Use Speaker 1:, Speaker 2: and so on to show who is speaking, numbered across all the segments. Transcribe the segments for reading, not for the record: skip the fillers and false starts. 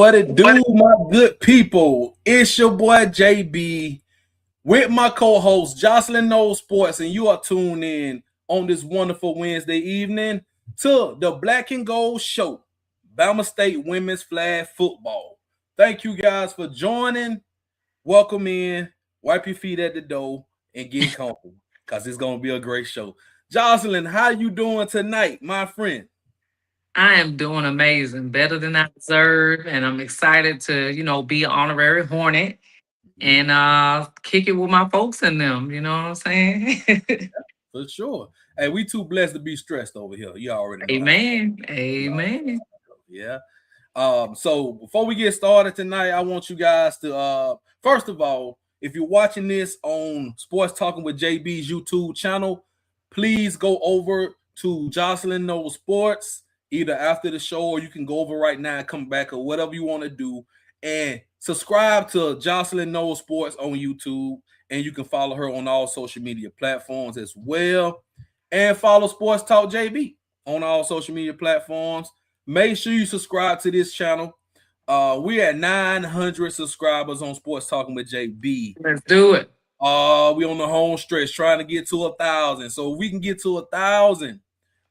Speaker 1: What it do, my good people? It's your boy JB with my co-host Jocelyn Knows Sports, and you are tuned in on this wonderful Wednesday evening to the Black and Gold Show, Bama State Women's Flag Football. Thank you guys for joining. Welcome in, wipe your feet at the door, and get comfortable because it's gonna be a great show. Jocelyn, how you doing tonight, my friend?
Speaker 2: I am doing amazing, better than I deserve, and I'm excited to, be an honorary Hornet and kick it with my folks in them. You know what I'm saying?
Speaker 1: For sure. Hey, we too blessed to be stressed over here. You already know how.
Speaker 2: Amen.
Speaker 1: You
Speaker 2: Amen.
Speaker 1: Yeah. So before we get started tonight, I want you guys to first of all, if you're watching this on Sports Talking with JB's YouTube channel, please go over to Jocelyn Knows Sports either after the show, or you can go over right now and come back, or whatever you want to do, and subscribe to Jocelyn Knows Sports on YouTube, and you can follow her on all social media platforms as well, and follow Sports Talk JB on all social media platforms. Make sure you subscribe to this channel. We're at 900 subscribers on Sports Talking with JB.
Speaker 2: Let's do it.
Speaker 1: We on the home stretch trying to get to 1,000. So if we can get to 1,000.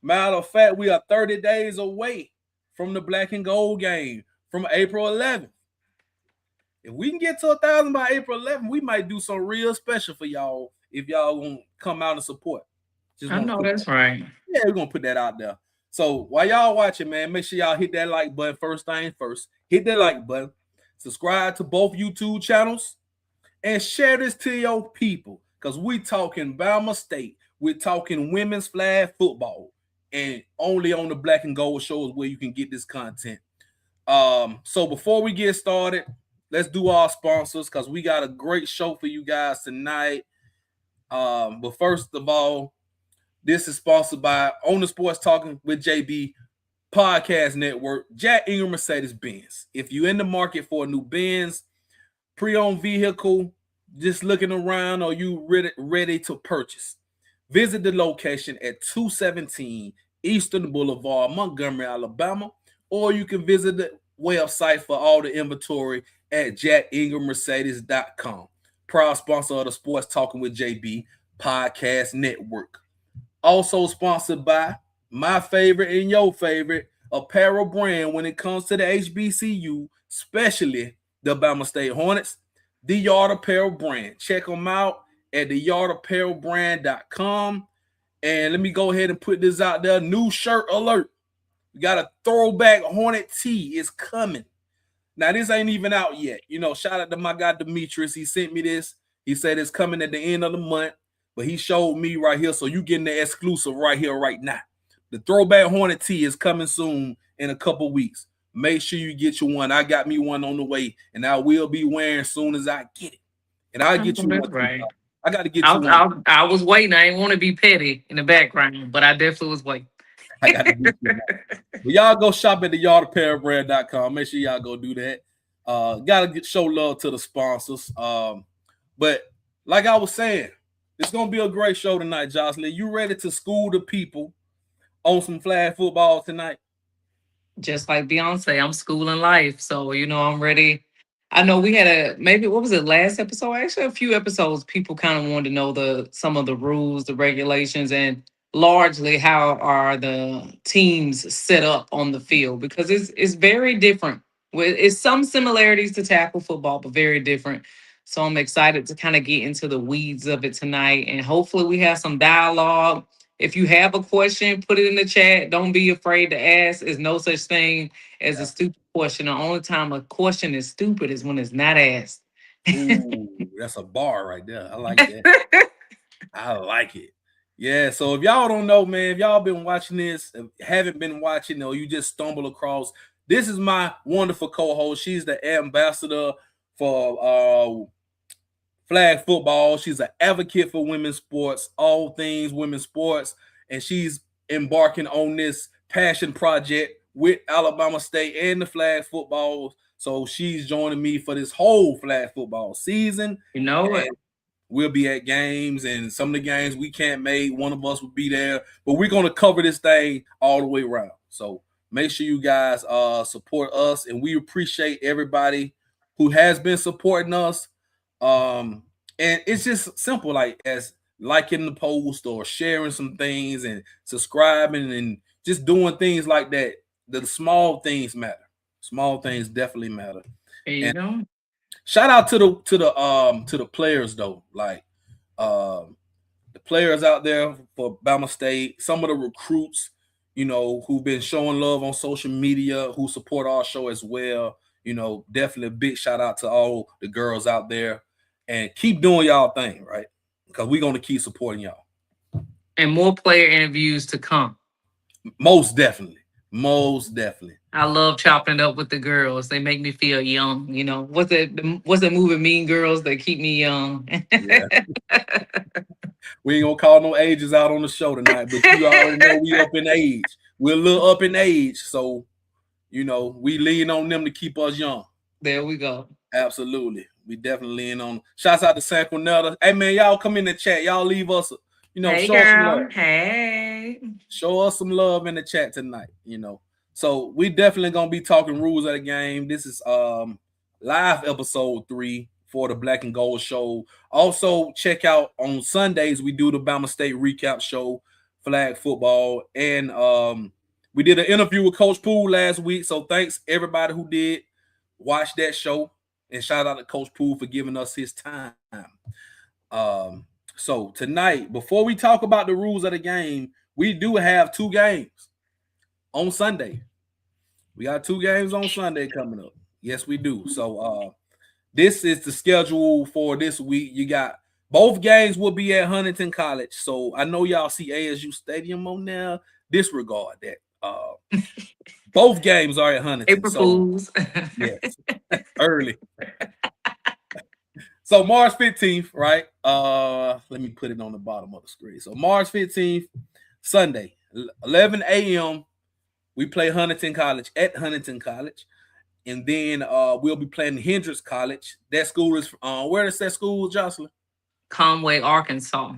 Speaker 1: Matter of fact, we are 30 days away from the Black and Gold game from April 11th. If we can get to 1,000 by April 11th, we might do something real special for y'all if y'all want to come out and support.
Speaker 2: I know that's right.
Speaker 1: Yeah, we're going to put that out there. So while y'all watching, man, make sure y'all hit that like button. First thing first, hit that like button. Subscribe to both YouTube channels and share this to your people, because we talking Bama State. We're talking women's flag football, and only on the Black and Gold show is where you can get this content. So before we get started, let's do our sponsors, because we got a great show for you guys tonight. But first of all, this is sponsored by On the Sports Talking with JB Podcast Network, Jack Ingram Mercedes-Benz. If you're in the market for a new Benz pre-owned vehicle, just looking around, or you ready to purchase, visit the location at 217 Eastern Boulevard, Montgomery, Alabama, or you can visit the website for all the inventory at jackingrammercedes.com. Proud sponsor of the Sports Talking with JB Podcast Network. Also sponsored by my favorite and your favorite apparel brand when it comes to the HBCU, especially the Bama State Hornets, the Yard Apparel brand. Check them out at theyardapparelbrand.com. And let me go ahead and put this out there. New shirt alert. We got a throwback Hornet tee. It's coming. Now, this ain't even out yet. Shout out to my guy Demetrius. He sent me this. He said it's coming at the end of the month. But he showed me right here, so you getting the exclusive right here, right now. The throwback Hornet tee is coming soon in a couple weeks. Make sure you get you one. I got me one on the way, and I will be wearing as soon as I get it. And I'll get you one.
Speaker 2: Right.
Speaker 1: I got to get you one.
Speaker 2: I was waiting. I didn't want to be petty in the background, but I definitely was waiting.
Speaker 1: I got to get you one. But y'all go shop at theyardapparelbrand.com. Make sure y'all go do that. Got to show love to the sponsors. But like I was saying, it's going to be a great show tonight, Jocelyn. You ready to school the people on some flag football tonight?
Speaker 2: Just like Beyonce, I'm schooling life. So, I'm ready. I know we had what was it, last episode? Actually, a few episodes, people kind of wanted to know some of the rules, the regulations, and largely how are the teams set up on the field, because it's very different. It's some similarities to tackle football, but very different. So I'm excited to kind of get into the weeds of it tonight, and hopefully we have some dialogue. If you have a question, put it in the chat. Don't be afraid to ask. There's no such thing as a stupid question. The only time a question is stupid is when it's not asked.
Speaker 1: Ooh, that's a bar right there. I like that. I like it. Yeah, so if y'all don't know, man, if y'all been watching this, haven't been watching, or you just stumble across, this is my wonderful co-host. She's the ambassador for flag football. She's an advocate for women's sports, all things women's sports, and she's embarking on this passion project with Alabama State and the flag football. So she's joining me for this whole flag football season. We'll be at games, and some of the games we can't make, one of us will be there, but we're going to cover this thing all the way around. So Make sure you guys support us, and we appreciate everybody who has been supporting us. And it's just simple, like as liking the post or sharing some things and subscribing and just doing things like that. The small things matter. Small things definitely matter.
Speaker 2: There you
Speaker 1: And
Speaker 2: go.
Speaker 1: shout out to the players though, like um the players out there for Bama State, some of the recruits, who've been showing love on social media, who support our show as well. Definitely a big shout out to all the girls out there, and keep doing y'all thing, right? Because we're gonna keep supporting y'all.
Speaker 2: And more player interviews to come.
Speaker 1: Most definitely, most definitely.
Speaker 2: I love chopping it up with the girls. They make me feel young. What's that movie Mean Girls that keep me young?
Speaker 1: Yeah, we ain't gonna call no ages out on the show tonight, but you already know we up in age. We're a little up in age, so we lean on them to keep us young.
Speaker 2: There we go.
Speaker 1: Absolutely. We definitely lean on. Shouts out to San Quinetta. Hey man, y'all come in the chat. Y'all leave us,
Speaker 2: Hey
Speaker 1: show us some love.
Speaker 2: girl. Hey.
Speaker 1: Show us some love in the chat tonight. So we definitely gonna be talking rules of the game. This is live episode 3 for the Black and Gold show. Also, check out on Sundays we do the Bama State recap show, flag football, and we did an interview with Coach Poole last week. So thanks everybody who did watch that show, and shout out to Coach Poole for giving us his time. So tonight, before we talk about the rules of the game, we do have 2 games on Sunday. We got 2 games on Sunday coming up. Yes, we do. So this is the schedule for this week. You got both games will be at Huntington College. So I know y'all see ASU Stadium on there. Disregard that. Both games are at Huntington.
Speaker 2: April Fools.
Speaker 1: Yes, early. So March 15th, right? Let me put it on the bottom of the screen. So March 15th, Sunday, 11 a.m. We play Huntington College at Huntington College. And then we'll be playing Hendrix College. That school is where is that school, Jocelyn?
Speaker 2: Conway, Arkansas.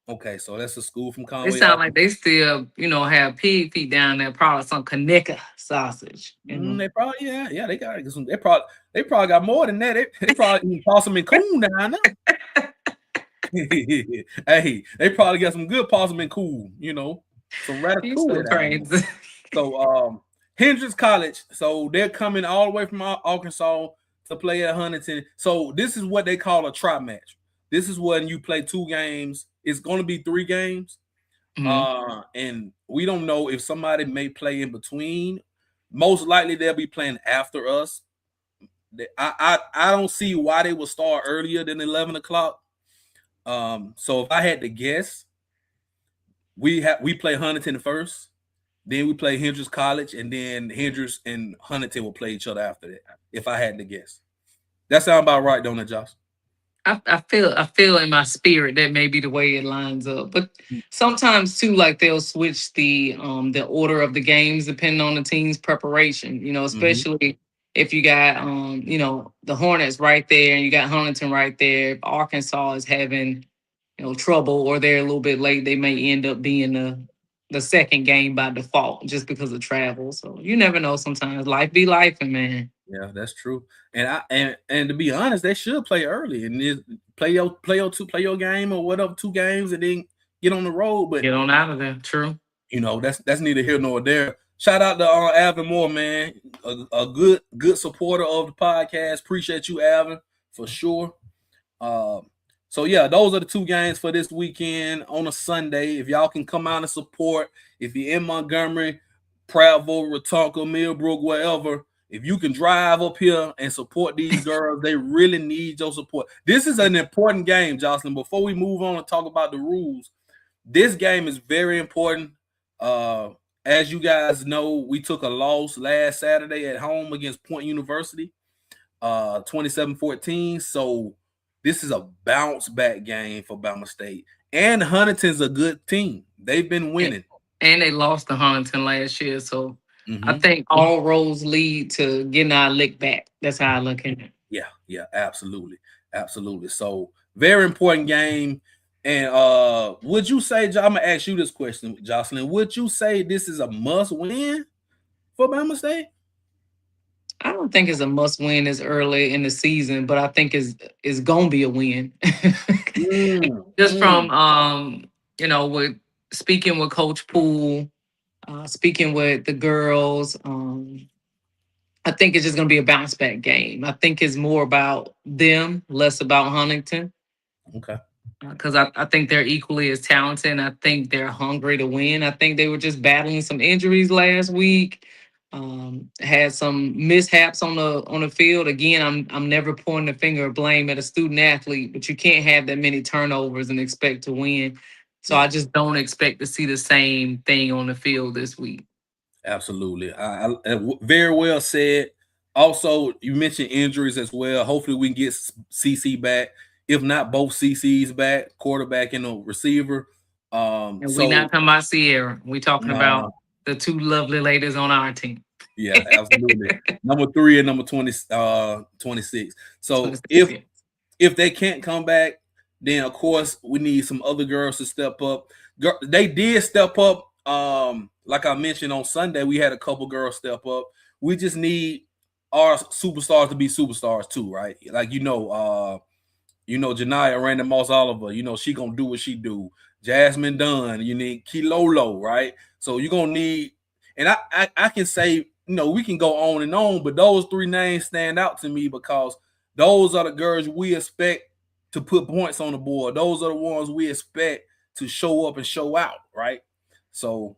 Speaker 1: Okay, so that's a school from Conway.
Speaker 2: They sound like they still, have pig feet down there, probably some Kaneka sausage.
Speaker 1: They probably, yeah, they got some. They probably got more than that. They probably possum and coon down there. Hey, they probably got some good possum and coon, some ratatouille.
Speaker 2: So crazy.
Speaker 1: So Hendrix College, so they're coming all the way from Arkansas to play at Huntington. So this is what they call a tri match. This is when you play 2 games. It's going to be 3 games. Mm-hmm. And we don't know if somebody may play in between. Most likely they'll be playing after us. I don't see why they would start earlier than 11 o'clock. So if I had to guess, we play Huntington first, then we play Hendrix College, and then Hendrix and Huntington will play each other after that. If I had to guess, that sound about right, don't it, Josh?
Speaker 2: I feel in my spirit that may be the way it lines up. But sometimes too, like they'll switch the order of the games depending on the team's preparation. Especially if you got the Hornets right there and you got Huntington right there. If Arkansas is having trouble or they're a little bit late, they may end up being the second game by default just because of travel. So you never know. Sometimes life be life, and man.
Speaker 1: Yeah, that's true. And to be honest, they should play early and play your game or whatever 2 games and then get on the road. But
Speaker 2: get on out of there. True.
Speaker 1: That's neither here nor there. Shout out to Alvin Moore, man, a good supporter of the podcast. Appreciate you, Alvin, for sure. So yeah, those are the 2 games for this weekend on a Sunday. If y'all can come out and support, if you're in Montgomery, Prattville, Wetumpka, Millbrook, wherever. If you can drive up here and support these girls, they really need your support. This is an important game, Jocelyn. Before we move on and talk about the rules, this game is very important. As you guys know, we took a loss last Saturday at home against Point University, 27-14. So this is a bounce back game for Bama State. And Huntington's a good team. They've been winning.
Speaker 2: And they lost to Huntington last year, so I think all roads lead to getting our lick back. That's how I look at it.
Speaker 1: Yeah, absolutely. So very important game. And would you say, I'm gonna ask you this question, Jocelyn, would you say this is a must win for Bama State?
Speaker 2: I don't think it's a must win this early in the season, but I think it's gonna be a win.
Speaker 1: Mm,
Speaker 2: Just
Speaker 1: mm.
Speaker 2: from with speaking with Coach Poole, speaking with the girls, I think it's just gonna be a bounce back game. I think it's more about them, less about Huntington.
Speaker 1: Okay.
Speaker 2: Because I think they're equally as talented. And I think they're hungry to win. I think they were just battling some injuries last week. Had some mishaps on the field. Again, I'm never pointing the finger of blame at a student athlete, but you can't have that many turnovers and expect to win. So I
Speaker 1: Yeah.
Speaker 2: just don't expect to see the same thing on the field this week.
Speaker 1: Absolutely. Very well said. Also, you mentioned injuries as well. Hopefully, we can get CC back. If not, both CCs back, quarterback and a receiver.
Speaker 2: And we
Speaker 1: So
Speaker 2: not talking about Sierra. We talking about
Speaker 1: no,
Speaker 2: the two lovely ladies on our team.
Speaker 1: yeah, absolutely. Number 3 and number 20, 26. So
Speaker 2: 26 years.
Speaker 1: if they can't come back, then of course we need some other girls to step up. They did step up. Like I mentioned on Sunday, we had a couple girls step up. We just need our superstars to be superstars too, right? Like Janiyah Random Moss Oliver, she gonna do what she do. Jasmine Dunn, you need Kilolo, right? So you're gonna need, and I can say, we can go on, but those 3 names stand out to me because those are the girls we expect to put points on the board. Those are the ones we expect to show up and show out, right? So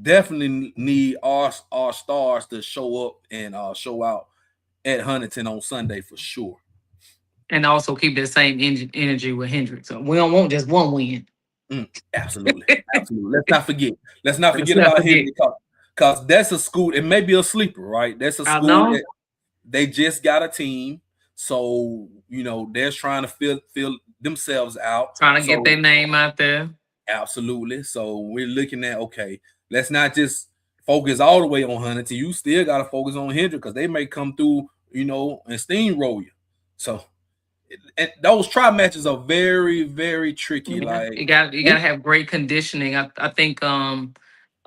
Speaker 1: definitely need our stars to show up and show out at Huntington on Sunday for sure.
Speaker 2: And also keep that same energy with Hendrix. So we don't want just one win.
Speaker 1: Absolutely, absolutely. Let's not forget. Let's not
Speaker 2: Let's
Speaker 1: forget
Speaker 2: not
Speaker 1: about
Speaker 2: forget.
Speaker 1: Henry because that's a school. It may be a sleeper, right? That's a
Speaker 2: I
Speaker 1: school
Speaker 2: know.
Speaker 1: that they just got a team, so they're trying to fill themselves out.
Speaker 2: Trying to get
Speaker 1: So
Speaker 2: their name out there.
Speaker 1: absolutely. So we're looking at, okay. Let's not just focus all the way on Huntington. You still got to focus on Hendrick because they may come through, and steamroll you. So and those try matches are very, very tricky.
Speaker 2: Yeah.
Speaker 1: Like,
Speaker 2: You gotta have great conditioning. I think a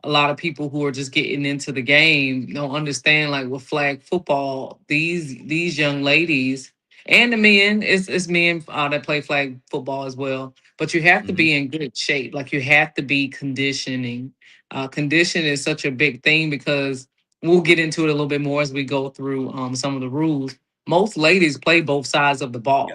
Speaker 2: lot of people who are just getting into the game don't understand, like with flag football, these young ladies and the men, it's men that play flag football as well, but you have to
Speaker 1: mhm,
Speaker 2: be in good shape. Like you have to be conditioning. Condition is such a big thing because we'll get into it a little bit more as we go through some of the rules. Most ladies play both sides of the
Speaker 1: yeah,
Speaker 2: ball.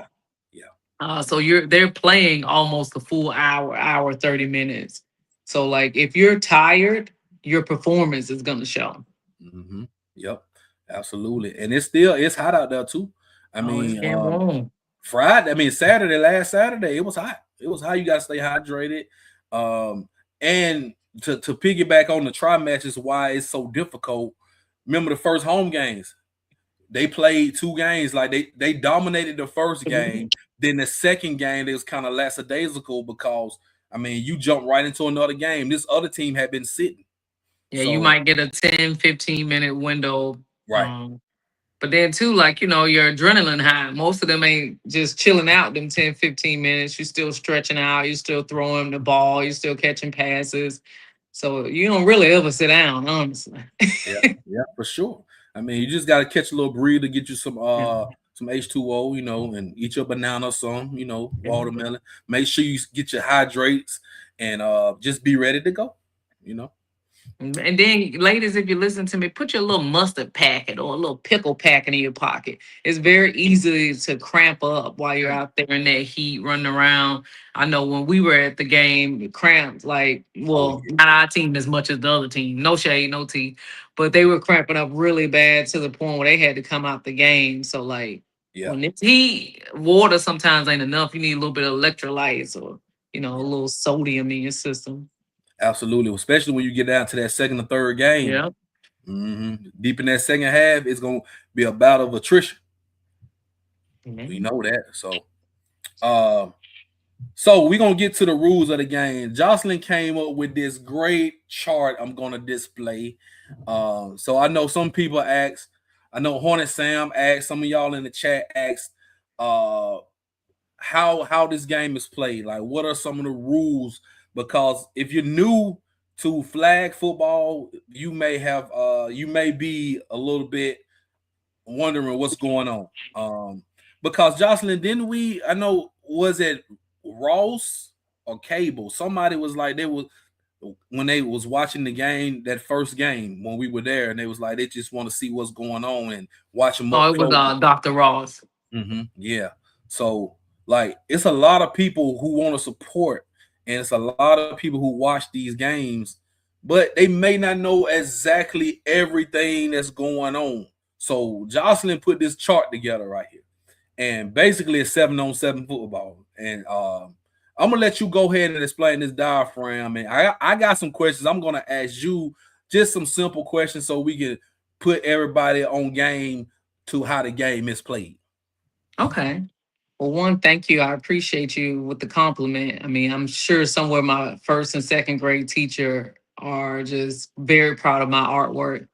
Speaker 1: yeah.
Speaker 2: So they're playing almost a full hour 30 minutes. So like if you're tired, your performance is gonna show.
Speaker 1: Mm-hmm. Yep, absolutely. And it's hot out there too. I
Speaker 2: Oh, it's
Speaker 1: mean,
Speaker 2: getting warm.
Speaker 1: Saturday, last Saturday, it was hot. It was hot. You got to stay hydrated. And to piggyback on the try matches, why it's so difficult. Remember the first home games? They played 2 games. Like they dominated the first game. Then the second game, it was kind of lackadaisical because you jump right into another game. This other team had been sitting.
Speaker 2: Yeah, you
Speaker 1: So
Speaker 2: might get a 10-15 minute window.
Speaker 1: right.
Speaker 2: But then too, like, your adrenaline high. Most of them ain't just chilling out them 10-15 minutes. You're still stretching out, you're still throwing the ball, you're still catching passes. So you don't really ever sit down, honestly.
Speaker 1: Yeah, yeah, for sure. You just gotta catch a little breather, get you some H2O, and eat your banana, some, watermelon. Make sure you get your hydrates and just be ready to go, you know.
Speaker 2: And then, ladies, if you listen to me, put your little mustard packet or a little pickle packet in your pocket. It's very easy to cramp up while you're out there in that heat running around. I know when we were at the game, the cramps, like,
Speaker 1: Oh
Speaker 2: well,
Speaker 1: yeah,
Speaker 2: not our team as much as the other team. No shade, no tea. But they were cramping up really bad to the point where they had to come out the game. So, like,
Speaker 1: yeah,
Speaker 2: when it's heat, water sometimes ain't enough. You need a little bit of electrolytes or, a
Speaker 1: yeah.
Speaker 2: little sodium in your system.
Speaker 1: Absolutely. Especially when you get down to that second or third game.
Speaker 2: Yeah.
Speaker 1: Deep in that second half, it's gonna be a bout of attrition. We
Speaker 2: Mhm.
Speaker 1: know that. So we're gonna get to the rules of the game. Jocelyn came up with this great chart I'm gonna display. So I know some people asked, I know Hornet Sam asked, some of y'all in the chat asked uh how this game is played. Like what are some of the rules? Because if you're new to flag football, you may be a little bit wondering what's going on. Because Jocelyn, didn't we? I know, was it Ross or Cable? Somebody was like, they was when they was watching the game, that first game when we were there, and they was like they just want to see what's going on and watch them
Speaker 2: Oh,
Speaker 1: up
Speaker 2: it was
Speaker 1: close.
Speaker 2: Dr. Ross.
Speaker 1: Yeah. So like it's a lot of people who want to support, and it's a lot of people who watch these games, but they may not know exactly everything that's going on. So Jocelyn put this chart together right here, and basically it's 7-on-7 football. And I'm gonna let you go ahead and explain this diaphragm. And I got some questions. I'm gonna ask you just some simple questions so we can put everybody on game to how the game is played.
Speaker 2: Okay. Well, one, thank you. I appreciate you with the compliment. I mean, I'm sure somewhere my first and second grade teacher are just very proud of my artwork.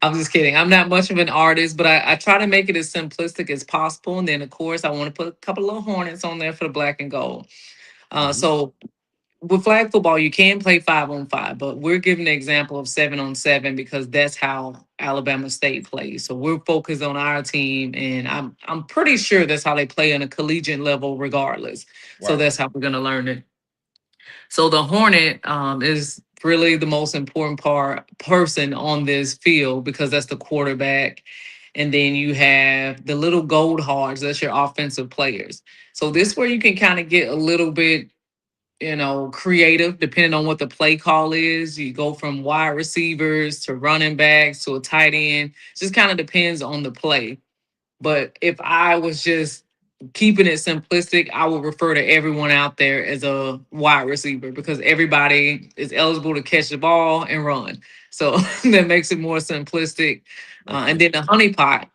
Speaker 2: I'm just kidding. I'm not much of an artist, but I try to make it as simplistic as possible. And then, of course, I want to put a couple of hornets on there for the black and gold.
Speaker 1: Mhm.
Speaker 2: So with flag football, you can play 5-on-5, but we're giving the example of 7-on-7 because that's how Alabama State plays. So we're focused on our team, and I'm pretty sure that's how they play on a collegiate level, regardless. So
Speaker 1: Right.
Speaker 2: that's how we're gonna learn it. So the Hornet is really the most important person on this field because that's the quarterback. And then you have the little gold hearts, that's your offensive players. So this where you can kind of get a little bit creative depending on what the play call is. You go from wide receivers to running backs to a tight end. Just kind of depends on the play. But if I was just keeping it simplistic, I would refer to everyone out there as a wide receiver because everybody is eligible to catch the ball and run. So that makes it more simplistic. And
Speaker 1: Okay.
Speaker 2: then the honeypot,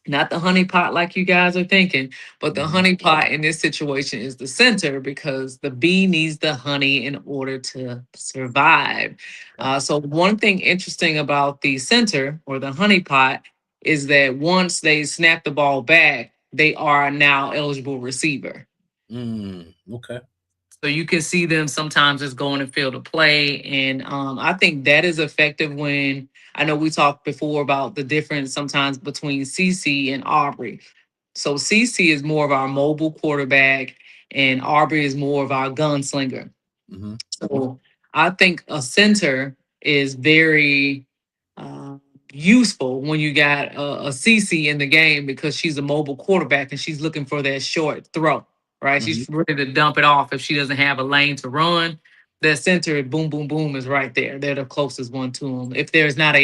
Speaker 2: not the honey pot like you guys are thinking, but the
Speaker 1: Mhm.
Speaker 2: honey pot in this situation is the center because the bee needs the honey in order to survive.
Speaker 1: Okay.
Speaker 2: So one thing interesting about the center or the honey pot is that once they snap the ball back, they are now eligible receiver.
Speaker 1: Okay.
Speaker 2: So you can see them sometimes just going to field of play. And I think that is effective when I know we talked before about the difference sometimes between CC and Aubrey. So CC is more of our mobile quarterback, and Aubrey is more of our gunslinger.
Speaker 1: Mhm.
Speaker 2: So I think a center is very uh, useful when you got a CC in the game because she's a mobile quarterback and she's looking for that short throw, right?
Speaker 1: Mhm.
Speaker 2: She's ready to dump it off if she doesn't have a lane to run. That center, boom, boom, boom, is right there. They're the closest one to them. If there's not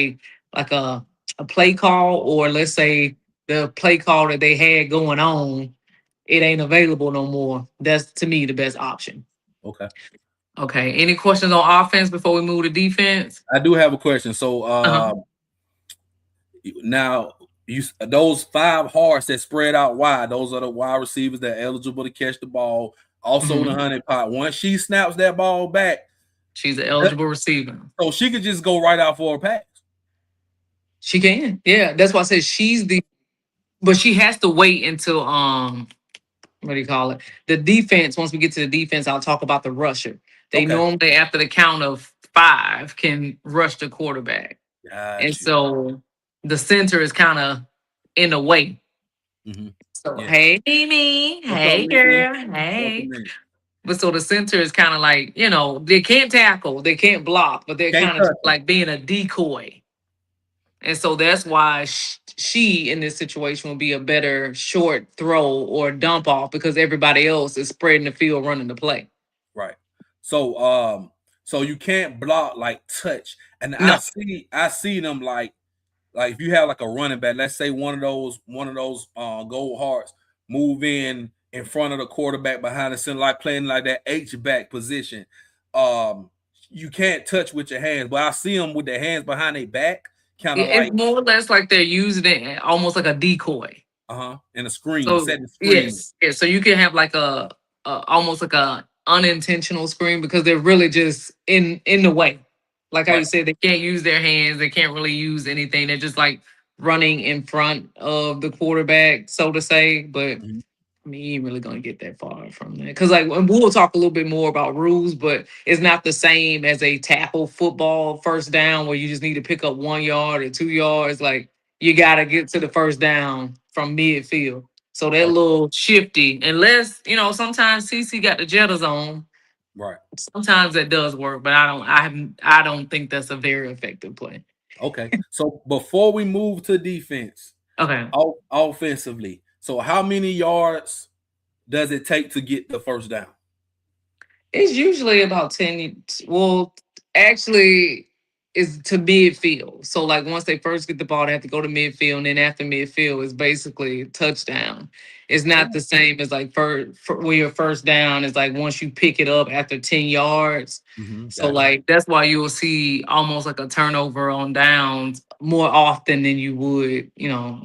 Speaker 2: like a play call, or let's say the play call that they had going on, it ain't available no more. That's to me the best option.
Speaker 1: Okay.
Speaker 2: Okay. Any questions on offense before we move to defense?
Speaker 1: I do have a question. So
Speaker 2: Uh-huh.
Speaker 1: now those five hearts that spread out wide, those are the wide receivers that are eligible to catch the ball. Also the
Speaker 2: Mhm.
Speaker 1: honey pot. Once she snaps that ball back,
Speaker 2: She's an
Speaker 1: that,
Speaker 2: eligible receiver.
Speaker 1: so she could just go right out for a pass.
Speaker 2: She can. Yeah. That's why I said but she has to wait until what do you call it? The defense. Once we get to the defense, I'll talk about the rusher. They
Speaker 1: Okay.
Speaker 2: normally after the count of five can rush the quarterback. And
Speaker 1: Got you.
Speaker 2: so the center is kind of in the way.
Speaker 1: Hmm.
Speaker 2: So
Speaker 1: Yeah.
Speaker 2: hey Mimi,
Speaker 1: What's up,
Speaker 2: hey
Speaker 1: Mimi?
Speaker 2: girl, hey.
Speaker 1: Welcome in.
Speaker 2: But so the center is kind of like, they can't tackle, they can't block, but they're
Speaker 1: Can't
Speaker 2: kind of
Speaker 1: touch them.
Speaker 2: like being a decoy. And so that's why she in this situation would be a better short throw or dump off because everybody else is spreading the field running the play.
Speaker 1: Right. So so you can't block like touch. And
Speaker 2: No,
Speaker 1: I see them like if you have like a running back, let's say one of those gold hearts move in front of the quarterback behind the center, like playing like that H back position. Um, you can't touch with your hands, but I see them with their hands behind their back, kind of
Speaker 2: it's
Speaker 1: like
Speaker 2: more or less like they're using it almost like a decoy.
Speaker 1: in a screen,
Speaker 2: So
Speaker 1: setting the screen.
Speaker 2: yes, yeah. So you can have like a almost like a unintentional screen because they're really just in the way. Like how you
Speaker 1: Right.
Speaker 2: said, they can't use their hands. They can't really use anything. They're just like running in front of the quarterback, so to say. But
Speaker 1: Mhm.
Speaker 2: I mean, you ain't really gonna get that far from that. Cause like and we'll talk a little bit more about rules, but it's not the same as a tackle football first down where you just need to pick up 1 yard or 2 yards. Like you gotta get to the first down from midfield. So that
Speaker 1: Okay.
Speaker 2: little shifty, unless, sometimes CC got the jitters on.
Speaker 1: Right.
Speaker 2: Sometimes that does work, but I don't think that's a very effective play.
Speaker 1: Okay. So before we move to defense,
Speaker 2: Okay.
Speaker 1: offensively, so how many yards does it take to get the first down?
Speaker 2: It's usually about 10. Well, actually, it's to midfield. So, like, once they first get the ball, they have to go to midfield. And then after midfield, is basically touchdown. It's not
Speaker 1: Oh,
Speaker 2: the same as like for where your first down is like once you pick it up after 10 yards. So,
Speaker 1: gotcha.
Speaker 2: like, that's why you will see almost like a turnover on downs more often than you would,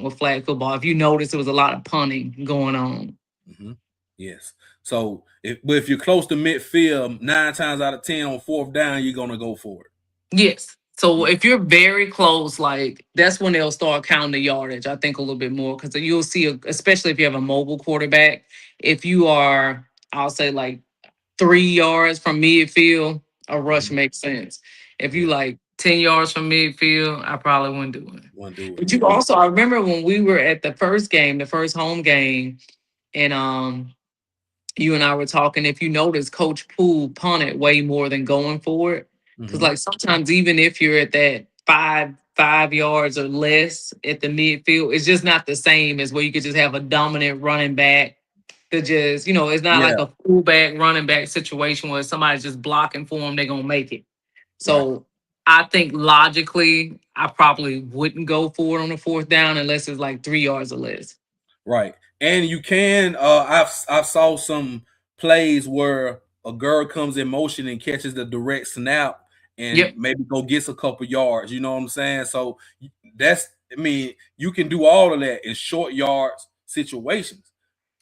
Speaker 2: with flag football. If you notice, there was a lot of punting going on.
Speaker 1: hmm Yes. So if you're close to midfield, 9 times out of 10 on fourth down, you're gonna go for it.
Speaker 2: Yes. So
Speaker 1: Yeah.
Speaker 2: if you're very close, like that's when they'll start counting the yardage. I think a little bit more because you'll see, especially if you have a mobile quarterback, if you are, I'll say like 3 yards from midfield, a rush
Speaker 1: Mhm.
Speaker 2: makes sense. If you
Speaker 1: Yeah.
Speaker 2: like 10 yards from midfield, I probably wouldn't do it.
Speaker 1: Want to do it.
Speaker 2: But you also, I remember when we were at the first game, the first home game, and you and I were talking, if you notice, Coach Poole punted way more than going for it. Because
Speaker 1: hmm
Speaker 2: like sometimes even if you're at that five yards or less at the midfield, it's just not the same as where you could just have a dominant running back to just, it's not like
Speaker 1: Yeah.
Speaker 2: a fullback running back situation where somebody's just blocking for them, they're gonna make it.
Speaker 1: Right.
Speaker 2: So I think logically, I probably wouldn't go for it on the fourth down unless it's like 3 yards or less.
Speaker 1: Right. And you can. I've saw some plays where a girl comes in motion and catches the direct snap and
Speaker 2: Yep.
Speaker 1: maybe go gets a couple yards. You know what I'm saying? So that's. I mean, you can do all of that in short yards situations.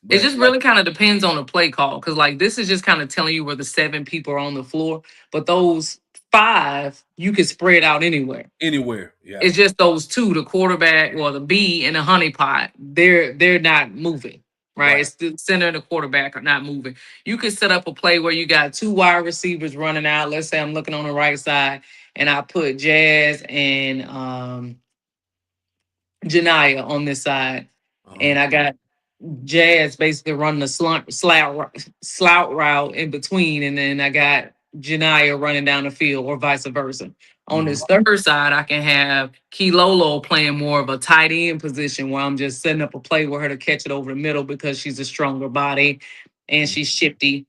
Speaker 2: It
Speaker 1: But
Speaker 2: just
Speaker 1: like
Speaker 2: really kind of depends on the play call because, like, this is just kind of telling you where the 7 people are on the floor, but those five you can spread out anywhere.
Speaker 1: anywhere, yeah.
Speaker 2: It's just those two, the quarterback or the B and the honey pot. They're not moving, right?
Speaker 1: Right.
Speaker 2: It's the center and the quarterback are not moving. You could set up a play where you got two wide receivers running out. Let's say I'm looking on the right side and I put Jazz and Janaya on this side,
Speaker 1: Uh-huh.
Speaker 2: and I got Jazz basically running the slout route in between, and then I got Janaya running down the field, or vice versa. On
Speaker 1: hmm
Speaker 2: this third side, I can have Kilolo playing more of a tight end position where I'm just setting up a play with her to catch it over the middle because she's a stronger body and she's shifty.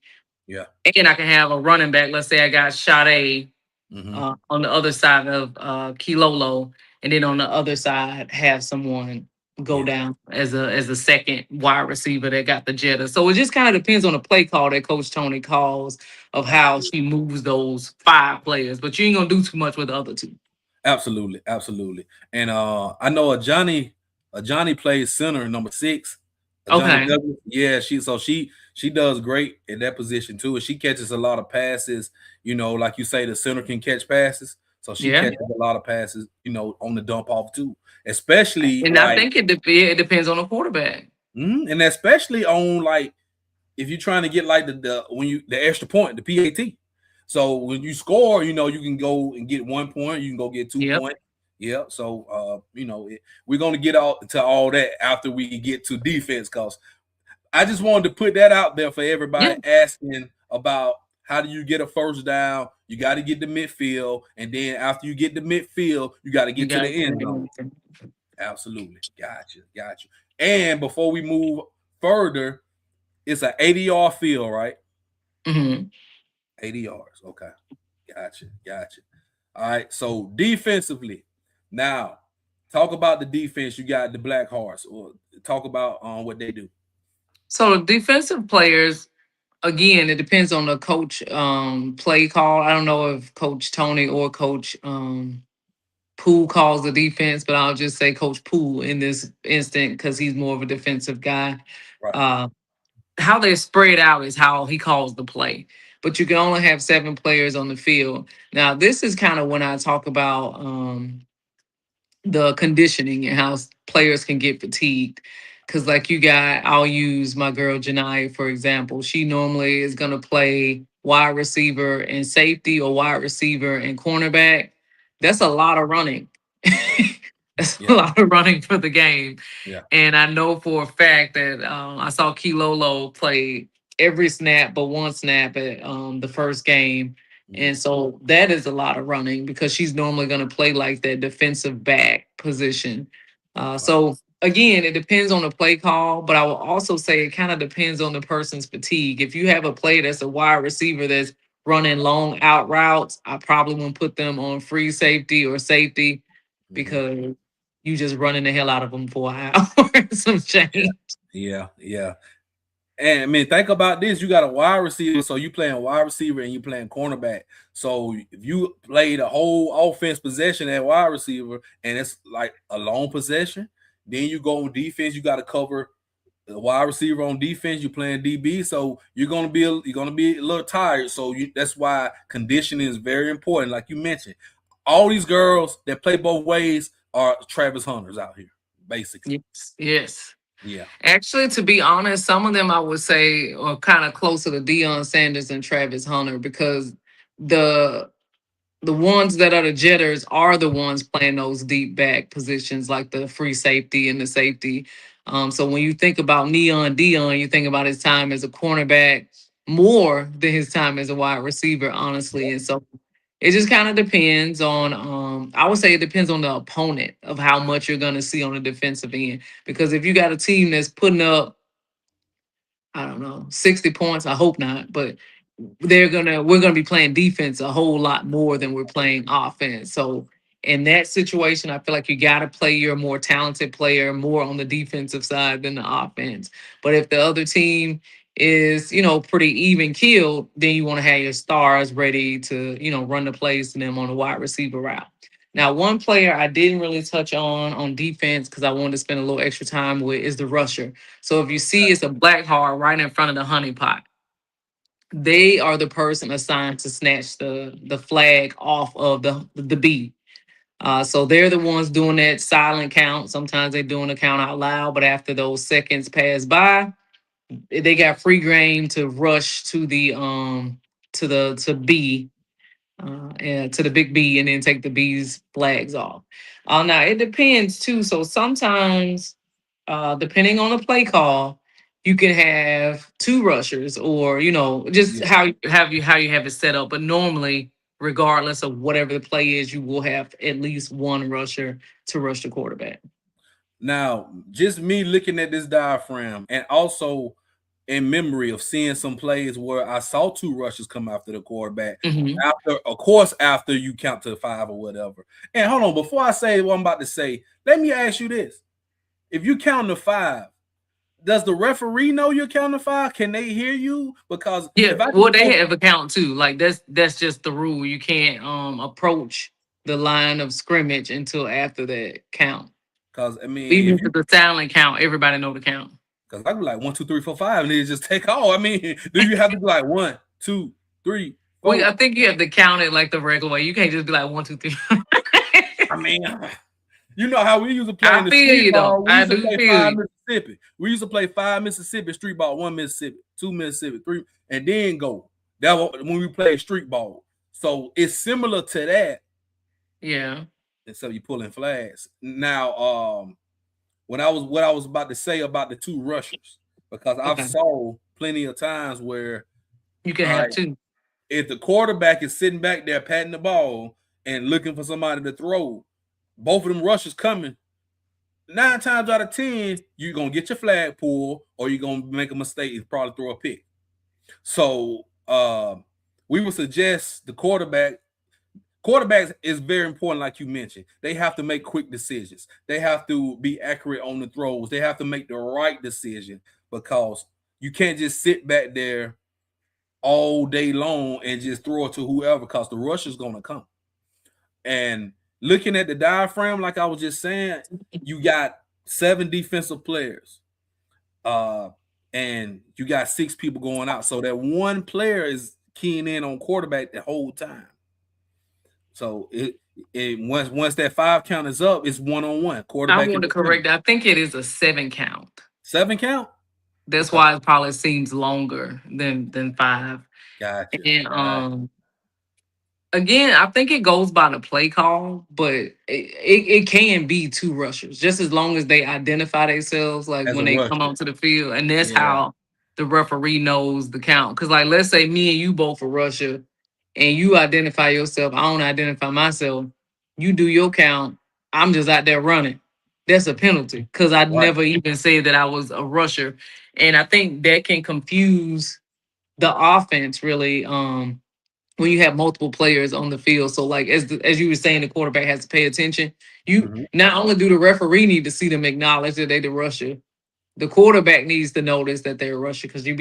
Speaker 1: Yeah.
Speaker 2: And I can have a running back. Let's say I got Sade
Speaker 1: hmm
Speaker 2: on the other side of Kilolo, and then on the other side have someone go
Speaker 1: Yeah.
Speaker 2: down as a second wide receiver that got the jetter. So it just kind of depends on the play call that Coach Tony calls of how
Speaker 1: Absolutely.
Speaker 2: she moves those five players. But you ain't gonna do too much with the other two.
Speaker 1: Absolutely. Absolutely. And I know a Johnny plays center, number 6. A Johnny
Speaker 2: Okay.
Speaker 1: Douglas. Yeah, she does great in that position too. And she catches a lot of passes, like you say, the center can catch passes. So she
Speaker 2: Yeah.
Speaker 1: catches a lot of passes, on the dump off too. Especially
Speaker 2: And I
Speaker 1: like
Speaker 2: think it depends on the quarterback.
Speaker 1: and especially on like if you're trying to get like the when you the extra point, the PAT. So when you score, you can go and get 1 point, you can go get two
Speaker 2: Yep.
Speaker 1: point. Yeah. So we're gonna get out to all that after we get to defense, because I just wanted to put that out there for
Speaker 2: Yeah.
Speaker 1: everybody asking about how do you get a first down? You got to get the midfield, and then after you get the midfield, you got to
Speaker 2: You
Speaker 1: get to the
Speaker 2: got
Speaker 1: end zone. Absolutely, got you. And before we move further, it's an 80-yard field, right?
Speaker 2: hmm
Speaker 1: 80 yards. Okay. Gotcha. All right. So defensively, now talk about the defense. You got the Black Hearts, or talk about what they do.
Speaker 2: So the defensive players, again, it depends on the coach play call. I don't know if Coach Tony or Coach Poole calls the defense, but I'll just say Coach Poole in this instant because he's more of a defensive guy.
Speaker 1: Right.
Speaker 2: Uh, how they're spread out is how he calls the play. But you can only have 7 players on the field. Now, this is kind of when I talk about the conditioning and how players can get fatigued. Cause like you got, I'll use my girl Janiyah for example. She normally is gonna play wide receiver and safety or wide receiver and cornerback. That's a lot of running. That's a
Speaker 1: Yeah,
Speaker 2: lot of running for the game.
Speaker 1: yeah,
Speaker 2: And I know for a fact that I saw Kilolo play every snap but one snap at the first game.
Speaker 1: mhm,
Speaker 2: And so that is a lot of running because she's normally going to play like that defensive back position.
Speaker 1: right.
Speaker 2: So again, it depends on the play call, but I will also say it kind of depends on the person's fatigue. If you have a play that's a wide receiver that's running long out routes, I probably won't put them on free safety or safety
Speaker 1: Mhm.
Speaker 2: because you just running the hell out of them for an hour some
Speaker 1: Yeah,
Speaker 2: change.
Speaker 1: yeah, yeah. And I mean, think about this: you got a wide receiver, so you playing wide receiver and you playing cornerback. So if you play the whole offense possession at wide receiver, and it's like a long possession, then you go on defense. You got to cover the wide receiver on defense. You're playing DB, so you're gonna be a little tired. So that's why conditioning is very important. Like you mentioned, all these girls that play both ways are Travis Hunters out here, basically.
Speaker 2: Yes, yes.
Speaker 1: Yeah,
Speaker 2: Actually, to be honest, some of them I would say are kind of closer to Deion Sanders and Travis Hunter because the the ones that are the jitters are the ones playing those deep back positions like the free safety and the safety. So when you think about Neon Dion, you think about his time as a cornerback more than his time as a wide receiver, honestly. And so it just kind of depends on I would say it depends on the opponent of how much you're gonna see on the defensive end. Because if you got a team that's putting up I don't know, 60 points. I hope not, but we're gonna be playing defense a whole lot more than we're playing offense. So in that situation, I feel like you gotta play your more talented player more on the defensive side than the offense. But if the other team is, pretty even keeled, then you want to have your stars ready to, run the plays to them on the wide receiver route. Now, one player I didn't really touch on defense because I wanted to spend a little extra time with is the rusher. So if you see it's a black heart right in front of the honey pot, they are the person assigned to snatch the flag off of the bee. So they're the ones doing that silent count. Sometimes they're doing the count out loud, but after those seconds pass by, they got free game to rush to B and to the big B and then take the B's flags off. Now it depends too. So sometimes, depending on the play call, you can have two rushers or just
Speaker 1: yeah.
Speaker 2: how you have it set up. But normally, regardless of whatever the play is, you will have at least one rusher to rush the quarterback.
Speaker 1: Now, just me looking at this diaphragm and also in memory of seeing some plays where I saw two rushes come after the quarterback.
Speaker 2: Hmm.
Speaker 1: After, of course, after you count to five or whatever. And hold on, before I say what I'm about to say, let me ask you this. If you count to five, does the referee know you're counting to five? Can they hear you? Because
Speaker 2: Yeah,
Speaker 1: if I
Speaker 2: well,
Speaker 1: just
Speaker 2: they
Speaker 1: go,
Speaker 2: have a count too. Like that's just the rule. You can't approach the line of scrimmage until after that count.
Speaker 1: because I mean,
Speaker 2: Even
Speaker 1: if
Speaker 2: if
Speaker 1: you,
Speaker 2: it's a silent count, everybody know the count.
Speaker 1: because I could be like 1, 2, 3, 4, 5, and then just take off. I mean, do you have to be like 1, 2, 3,
Speaker 2: We
Speaker 1: 4?
Speaker 2: I think you have to count it like the regular way. You can't just be like 1, 2, 3.
Speaker 1: I mean, you know how we used to play in
Speaker 2: I
Speaker 1: the
Speaker 2: feel
Speaker 1: street
Speaker 2: you though.
Speaker 1: ball. We
Speaker 2: I
Speaker 1: used to
Speaker 2: do
Speaker 1: play
Speaker 2: feel
Speaker 1: five
Speaker 2: you.
Speaker 1: Mississippi. We used to play five Mississippi street ball, one Mississippi, two Mississippi, three, and then go. That was when we played street ball. So it's similar to that,
Speaker 2: Yeah.
Speaker 1: except you pulling flags. Now, what I was about to say about the two rushers, because I've
Speaker 2: Okay.
Speaker 1: saw plenty of times where,
Speaker 2: You can
Speaker 1: all
Speaker 2: have
Speaker 1: right,
Speaker 2: two.
Speaker 1: if the quarterback is sitting back there patting the ball and looking for somebody to throw, both of them rushers coming. 9 times out of 10, you're gonna get your flag pulled or you're gonna make a mistake and probably throw a pick. So we would suggest the quarterbacks is very important, like you mentioned. They have to make quick decisions. They have to be accurate on the throws. They have to make the right decision because you can't just sit back there all day long and just throw it to whoever because the rush is gonna come. And looking at the diaphragm, like I was just saying, you got 7 defensive players, uh, and you got 6 people going out. So that one player is keying in on quarterback the whole time. So once that 5 count is up, it's 1-on-1
Speaker 2: I
Speaker 1: quarterback and
Speaker 2: want to
Speaker 1: defender.
Speaker 2: correct that. I think it is a 7 count.
Speaker 1: 7 count.
Speaker 2: That's
Speaker 1: Okay,
Speaker 2: why it probably seems longer than 5.
Speaker 1: gotcha.
Speaker 2: And
Speaker 1: Gotcha.
Speaker 2: again, I think it goes by the play call, but it can be 2 rushers just as long as they identify themselves like
Speaker 1: As
Speaker 2: when
Speaker 1: a
Speaker 2: they come
Speaker 1: rusher,
Speaker 2: onto the field, and that's
Speaker 1: yeah,
Speaker 2: how the referee knows the count. Because like let's say me and you both a rusher, and you identify yourself, I don't identify myself. You do your count. I'm just out there running. That's a penalty because I
Speaker 1: right.
Speaker 2: never even said that I was a rusher, and I think that can confuse the offense really. When you have multiple players on the field. So like as you were saying, the quarterback has to pay attention. You
Speaker 1: Mhm.
Speaker 2: not only do the referee need to see them acknowledge that they the rusher, the quarterback needs to notice that they're a rusher because they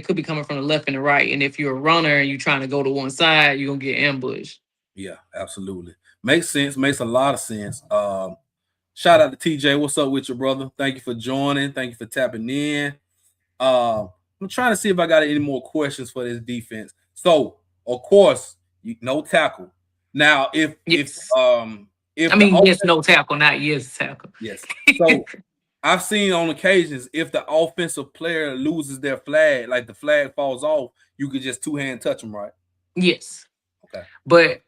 Speaker 2: could be coming from the left and the right. And if you're a runner and you're trying to go to one side, you're gonna get ambushed.
Speaker 1: Yeah, absolutely. Makes sense. Makes a lot of sense. Shout out to TJ. What's up with you, brother? Thank you for joining. Thank you for tapping in. I'm trying to see if I got any more questions for this defense. So, of course, no tackle. Now,
Speaker 2: Yes. I
Speaker 1: if the
Speaker 2: mean, yes,
Speaker 1: offense,
Speaker 2: no tackle, not yes tackle.
Speaker 1: yes. So I've seen on occasions if the offensive player loses their flag, like the flag falls off, you could just two-hand touch them, right?
Speaker 2: Yes.
Speaker 1: Okay.
Speaker 2: But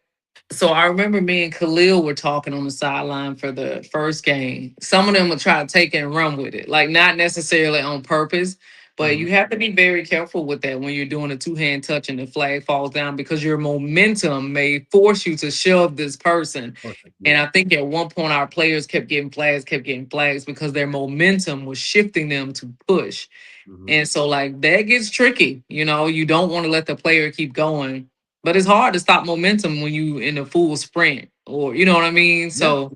Speaker 2: so I remember me and Khalil were talking on the sideline for the first game. Some of them would try to take it and run with it, like not necessarily on purpose, but
Speaker 1: Mm-hmm.
Speaker 2: you have to be very careful with that when you're doing a two-hand touch and the flag falls down because your momentum may force you to shove this person.
Speaker 1: Perfect.
Speaker 2: And
Speaker 1: Yeah.
Speaker 2: I think at one point our players kept getting flags because their momentum was shifting them to push.
Speaker 1: Mm-hmm.
Speaker 2: And so like that gets tricky. You don't want to let the player keep going. But it's hard to stop momentum when you in a full sprint or you know what I mean?
Speaker 1: Yeah.
Speaker 2: So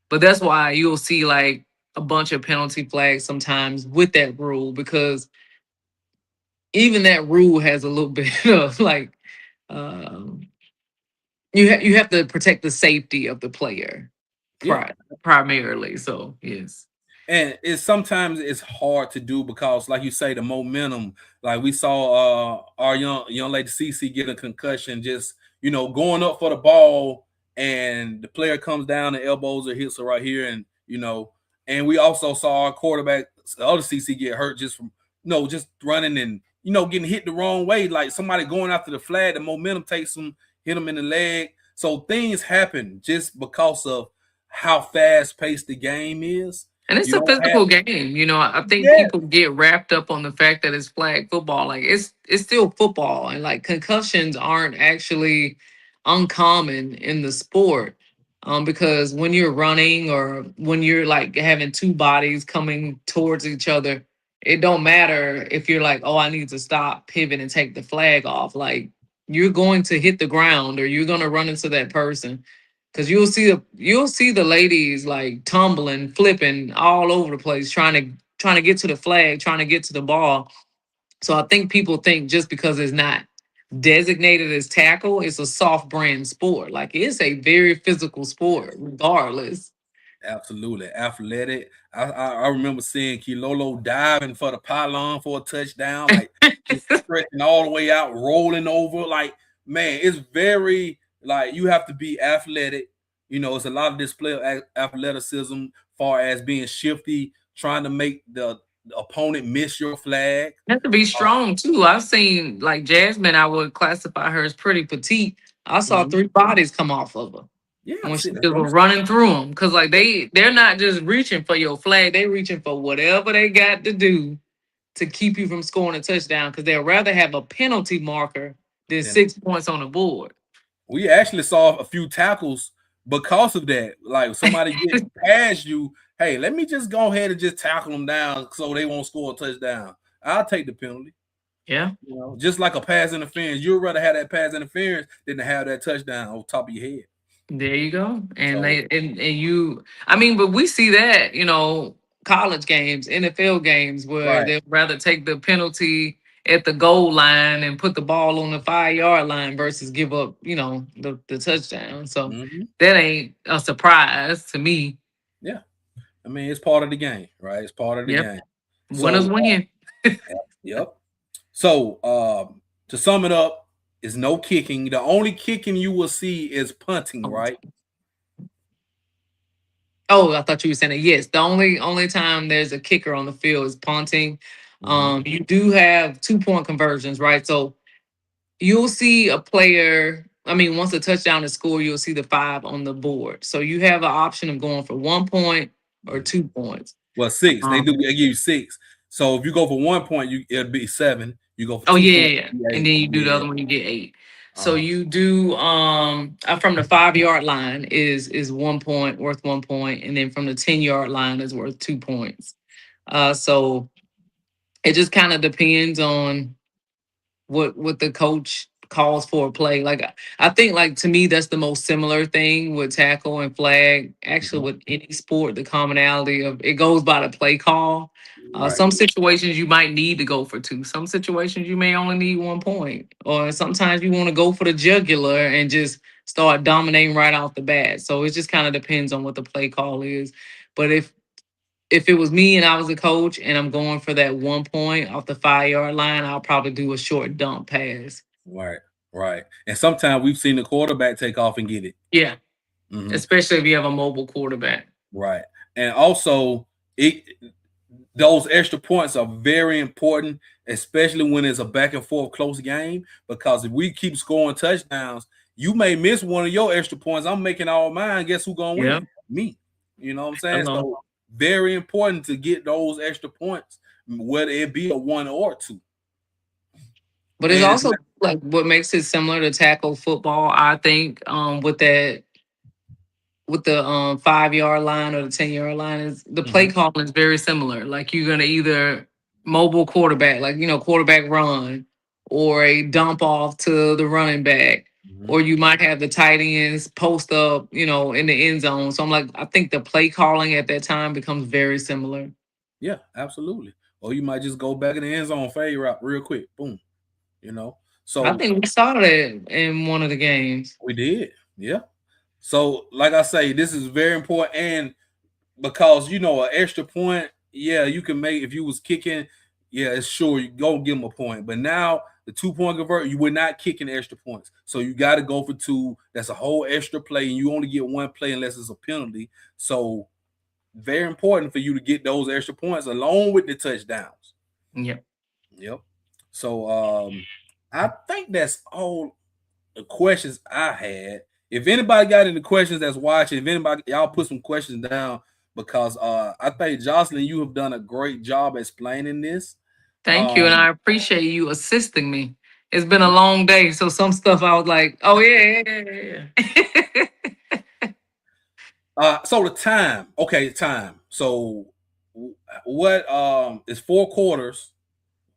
Speaker 2: but that's why you'll see like a bunch of penalty flags sometimes with that rule because even that rule has a little bit of like um you have to protect the safety of the player
Speaker 1: Yeah.
Speaker 2: primarily. So yes.
Speaker 1: And it's sometimes it's hard to do because, like you say, the momentum. Like we saw our young lady CC get a concussion, just going up for the ball, and the player comes down and elbows or hits her right here, and and we also saw our quarterback, the other CC, get hurt just from just running and getting hit the wrong way. Like somebody going after the flag, the momentum takes them, hit them in the leg. So things happen just because of how fast paced the game is.
Speaker 2: And it's
Speaker 1: You
Speaker 2: a
Speaker 1: don't have
Speaker 2: physical game. I think
Speaker 1: yeah,
Speaker 2: people get wrapped up on the fact that it's flag football. Like it's still football, and like concussions aren't actually uncommon in the sport. Because when you're running or when you're like having two bodies coming towards each other, it don't matter if you're like, oh, I need to stop, pivot, and take the flag off. Like you're going to hit the ground or you're gonna run into that person. Cause you'll see the ladies like tumbling, flipping all over the place, trying to get to the flag, trying to get to the ball. So I think people think just because it's not designated as tackle, it's a soft brand sport. Like it's a very physical sport, regardless.
Speaker 1: absolutely athletic. I remember seeing Kilolo diving for the pylon for a touchdown, like just stretching all the way out, rolling over. Like man, it's very like you have to be athletic. It's a lot of display of athleticism, far as being shifty, trying to make the opponent miss your flag.
Speaker 2: You have to be
Speaker 1: Uh,
Speaker 2: strong too. I've seen like Jasmine, I would classify her as pretty petite. I saw
Speaker 1: mhm.
Speaker 2: 3 bodies come off of her
Speaker 1: Yeah,
Speaker 2: when she
Speaker 1: see, that's
Speaker 2: just
Speaker 1: what I'm
Speaker 2: was
Speaker 1: saying.
Speaker 2: running through them. Cause like they're not just reaching for your flag, they reaching for whatever they got to do to keep you from scoring a touchdown. Cause they'd rather have a penalty marker than
Speaker 1: Then
Speaker 2: 6 points on the board.
Speaker 1: we actually saw a few tackles because of that. Like somebody get past you, hey, let me just go ahead and just tackle them down so they won't score a touchdown. I'll take the penalty.
Speaker 2: Yeah.
Speaker 1: Just like a pass interference. You'd rather have that pass interference than to have that touchdown on top of your head.
Speaker 2: There you go. And
Speaker 1: So,
Speaker 2: I mean, but we see that, college games, NFL games where
Speaker 1: right.
Speaker 2: they'd rather take the penalty at the goal line and put the ball on the 5 yard line versus give up, the touchdown. So
Speaker 1: Hmm.
Speaker 2: that ain't a surprise to me.
Speaker 1: Yeah. I mean, it's part of the game, right? It's part of the
Speaker 2: Yep.
Speaker 1: game.
Speaker 2: Winners
Speaker 1: So,
Speaker 2: win.
Speaker 1: yep. So, to sum it up, is no kicking. The only kicking you will see is punting, right?
Speaker 2: Oh, I thought you were saying that. Yes, the only time there's a kicker on the field is punting.
Speaker 1: Mm-hmm.
Speaker 2: You do have 2 point conversions, right? So you'll see a player. I mean, once a touchdown is scored, you'll see the five on the board. So you have an option of going for 1 point or 2 points.
Speaker 1: Well, six. They
Speaker 2: Um,
Speaker 1: do. They give you six. So if you go for 1 point, it'll be 7. You go for
Speaker 2: oh
Speaker 1: two
Speaker 2: yeah,
Speaker 1: points,
Speaker 2: yeah, yeah.
Speaker 1: it'll be
Speaker 2: And
Speaker 1: eight.
Speaker 2: then you do the
Speaker 1: Yeah.
Speaker 2: other one, you get 8. So
Speaker 1: Uh-huh.
Speaker 2: you do from the 5 yard line is 1 point worth 1 point, and then from the 10 yard line is worth 2 points. So it just kind of depends on what the coach calls for a play. Like I think like to me that's the most similar thing with tackle and flag. Actually,
Speaker 1: Mhm.
Speaker 2: with any sport, the commonality of it goes by the play call.
Speaker 1: Right.
Speaker 2: Some situations you might need to go for 2. Some situations you may only need 1 point, or sometimes you want to go for the jugular and just start dominating right off the bat. So it just kind of depends on what the play call is. But if it was me and I was a coach and I'm going for that 1 point off the 5 yard line, I'll probably do a short dump pass.
Speaker 1: Right. Right. And sometimes we've seen the quarterback take off and get it.
Speaker 2: Yeah,
Speaker 1: Hmm.
Speaker 2: especially if you have a mobile quarterback.
Speaker 1: Right. And also, it those extra points are very important, especially when it's a back and forth close game. Because if we keep scoring touchdowns, you may miss one of your extra points. I'm making all mine. Guess who's gonna
Speaker 2: Yeah.
Speaker 1: win? Me. You know what I'm saying?
Speaker 2: Hello.
Speaker 1: So very important to get those extra points, whether it be a 1 or 2.
Speaker 2: But it's
Speaker 1: And
Speaker 2: also like what makes it similar to tackle football, I think, with the 5 yard line or the 10 yard line is the play
Speaker 1: Mhm,
Speaker 2: calling is very similar. Like you're gonna either mobile quarterback, like quarterback run, or a dump off to the running back,
Speaker 1: mhm.
Speaker 2: or you might have the tight ends post up, in the end zone. So I'm like, I think the play calling at that time becomes very similar.
Speaker 1: Yeah, absolutely. Or you might just go back in the end zone, fade route real quick. Boom. You know.
Speaker 2: I
Speaker 1: So
Speaker 2: think we saw that in one of the games.
Speaker 1: we did. Yeah. So, like I say, this is very important, and because an extra point, yeah, you can make if you was kicking, yeah, it's sure you go give them a point. But now the 2 point convert, you were not kicking extra points, so you got to go for 2. That's a whole extra play, and you only get 1 play unless it's a penalty. So, very important for you to get those extra points along with the touchdowns.
Speaker 2: Yep.
Speaker 1: Yep. So, I think that's all the questions I had. If anybody got any questions that's watching, if anybody y'all put some questions down because I think Jocelyn, you have done a great job explaining this.
Speaker 2: Thank you, and
Speaker 1: Um,
Speaker 2: I appreciate you assisting me. It's been a long day, so some stuff I was like, "Oh yeah, yeah, yeah."
Speaker 1: so the time, okay, time. So what is 4 quarters?